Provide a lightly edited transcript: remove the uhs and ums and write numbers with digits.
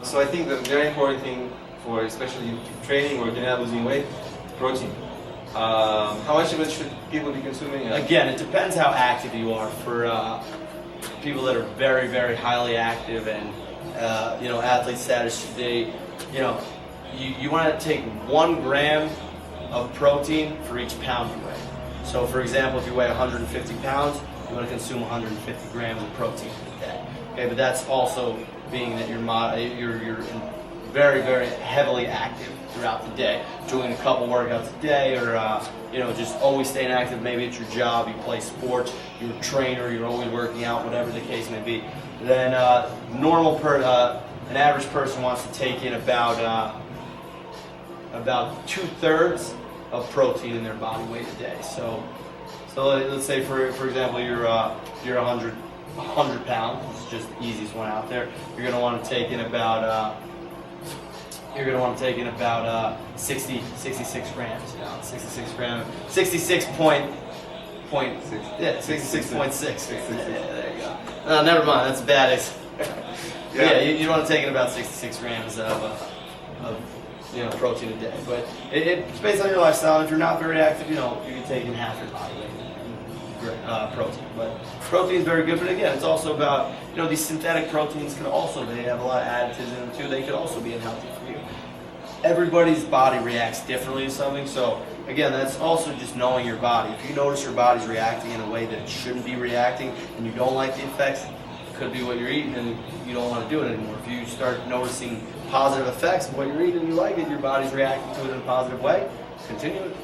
So I think the very important thing for especially training or getting out losing weight, protein. How much of it should people be consuming? Again, it depends how active you are. For people that are very, very highly active and athlete status, you want to take 1 gram of protein for each pound you weigh. So, for example, if you weigh 150 pounds, you want to consume 150 grams of protein a day. Okay, but that's also being that you're very, very heavily active throughout the day, doing a couple workouts a day, or just always staying active. Maybe it's your job, you play sports, you're a trainer, you're always working out, whatever the case may be. Then an average person wants to take in about 2/3 of protein in their body weight a day. So let's say for example you're 100 pounds. It's just the easiest one out there. You're going to want to take in about 66 grams. 66 grams. 66.6. There you go. Never mind. That's bad. You want to take in about 66 grams of protein a day. But it's based on your lifestyle. If you're not very active, you can take in half your body weight in protein. But protein is very good. But again, it's also about these synthetic proteins they have a lot of additives in them too. They could also be unhealthy for you. Everybody's body reacts differently to something. So again, that's also just knowing your body. If you notice your body's reacting in a way that it shouldn't be reacting, and you don't like the effects, it could be what you're eating, and you don't want to do it anymore. If you start noticing positive effects of what you're eating and you like it, your body's reacting to it in a positive way, continue it.